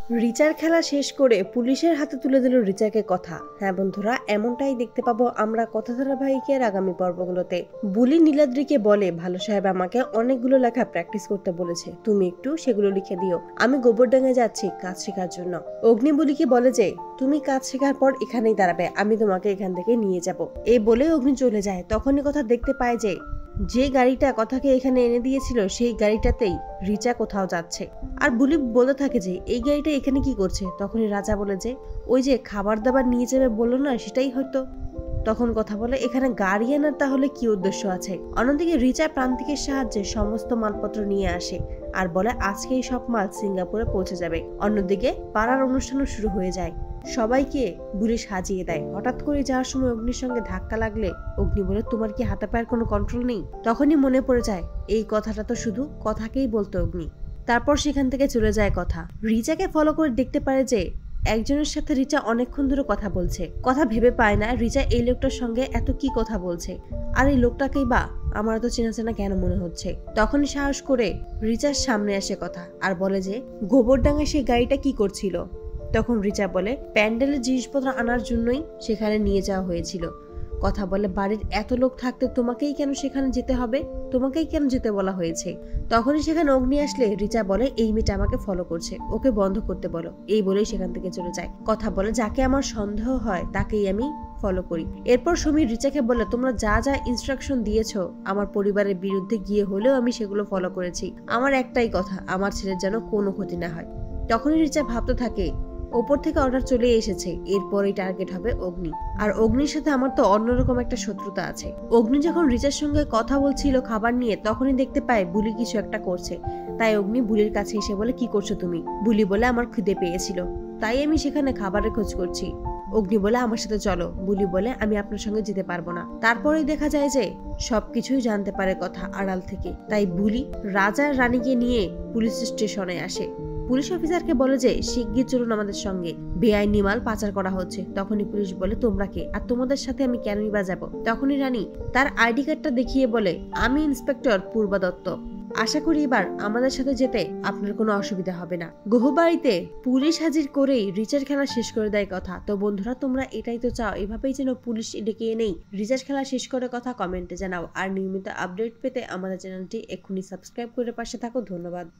রিচার খেলা শেষ করে পুলিশের হাতে তুলে দিল রিচাকে কথা। হ্যাঁ বন্ধুরা, এমনটাই দেখতে পাবো আমরা কথা ধারাবাহিকের আগামী পর্বগুলোতে। বুলি নীলাদ্রিকে বলে, ভালো সাহেব আমাকে অনেকগুলো লেখা প্র্যাকটিস করতে বলেছে, তুমি একটু সেগুলো লিখে দিও, আমি গোবরডাঙ্গায় যাচ্ছি কাজ শেখার জন্য। অগ্নি বুলিকে বলে যে তুমি কাজ শেখার পর এখানেই দাঁড়াবে, আমি তোমাকে এখান থেকে নিয়ে যাব। এই বলে অগ্নি চলে যায়। তখনই কথা দেখতে পায় যে গাড়িটা কথাকে এখানে এনে দিয়েছিল সেই গাড়িটাতেই রিচা কোথাও যাচ্ছে। আর বুলি বলতে থাকে যে এই গাড়িটা এখানে কি করছে। তখনই রাজা বলে যে ওই যে খাবার দাবার নিয়ে যাবে বললো না, সেটাই হয়তো। তখন কথা বলে এখানে গাড়ি আনার তাহলে কি উদ্দেশ্য আছে। অন্যদিকে রিচা প্রান্তিকের সাহায্যে সমস্ত মালপত্র নিয়ে আসে আর বলে আজকেই সব মাল সিঙ্গাপুরে পৌঁছে যাবে। অন্যদিকে পাড়ার অনুষ্ঠানও শুরু হয়ে যায়, সবাইকে বুলি সাজিয়ে দেয়। হঠাৎ করে যাওয়ার সময় অগ্নির সঙ্গে ধাক্কা লাগলে অগ্নি বলে তোমার কি হাতে পায়ের কোনো কন্ট্রোল নেই। তখনই মনে পড়ে যায় এই কথাটা তো শুধু কথাকেই বলতো অগ্নি। তারপর সেখান থেকে চলে যায় কথা। রিচাকে ফলো করে দেখতে পারে যে একজনের সাথে রিচা অনেকক্ষণ ধরে কথা বলছে। কথা ভেবে পায় না রিচা এই লোকটার সঙ্গে এত কি কথা বলছে, আর এই লোকটাকেই বা আমার তো চেনা চেনা কেন মনে হচ্ছে। তখনই সাহস করে রিচার সামনে আসে কথা আর বলে যে গোবরডাঙ্গায় সেই গাড়িটা কি করছিল। তখন রিচা বলে প্যান্ডেলের জিনিসপত্র আনার জন্যই সেখানে নিয়ে যাওয়া হয়েছিল। কথা বলে বাড়ির এত লোক থাকতে তোমাকেই কেন সেখানে যেতে হবে, তোমাকেই কেন যেতে বলা হয়েছে। তখনই সেখানে অগ্নি আসলে রিচা বলে এই মেয়েটা আমাকে ফলো করছে, ওকে বন্ধ করতে বলো। এই বলেই সেখান থেকে চলে যায়। কথা বলে যাকে আমার সন্দেহ হয় তাকেই আমি ফলো করি। এরপর সমীর রিচাকে বলে তোমরা যা যা ইনস্ট্রাকশন দিয়েছো আমার পরিবারের বিরুদ্ধে গিয়ে হলেও আমি সেগুলো ফলো করেছি। আমার একটাই কথা, আমার ছেলের যেন কোনো ক্ষতি না হয়। তখনই রিচা ভাবতে থাকে ওপর থেকে অর্ডার চলে এসেছে, এরপরই টার্গেট হবে অগ্নি। আর অগ্নির সাথে আমার তো অন্যরকম একটা শত্রুতা আছে। অগ্নি যখন রিচার সঙ্গে কথা বলছিল খাবার নিয়ে, তখনই দেখতে পায় বুলি কিছু একটা করছে। তাই অগ্নি বুলির কাছে এসে বলে কি করছো তুমি। বুলি বলে আমার খিদে পেয়েছিল, তাই আমি সেখানে খাবারের খোঁজ করছি। অগ্নি বলে আমার সাথে চলো। বুলি বলে আমি আপনার সঙ্গে যেতে পারবো না। তারপরেই দেখা যায় যে সবকিছুই জানতে পারে কথা আড়াল থেকে। তাই বুলি রাজার রানীকে নিয়ে পুলিশ স্টেশনে আসে। পুলিশ অফিসারকে বলে যে শিগগির চলুন আমাদের সঙ্গে, বেআইনি মাল পাচার করা হচ্ছে। তখনই পুলিশ বলে তোমরা কে আর তোমাদের সাথে আমি কেনই বা যাবো। তখনই রানী তার আইডি কার্ডটা দেখিয়ে বলে আমি ইন্সপেক্টর পূর্বা দত্ত, আশা করি এবার আমাদের সাথে যেতে আপনার কোনো অসুবিধা হবে না। গহবাড়িতে পুলিশ হাজির করেই রিচার খেলা শেষ করে দেয় কথা। তো বন্ধুরা তোমরা এটাই তো চাও, এভাবেই যেন পুলিশ ডেকে এনেই রিচার খেলা শেষ করে কথা কমেন্টে জানাও। আর নিয়মিত আপডেট পেতে আমাদের চ্যানেলটি এক্ষুনি সাবস্ক্রাইব করে পাশে থাকো। ধন্যবাদ।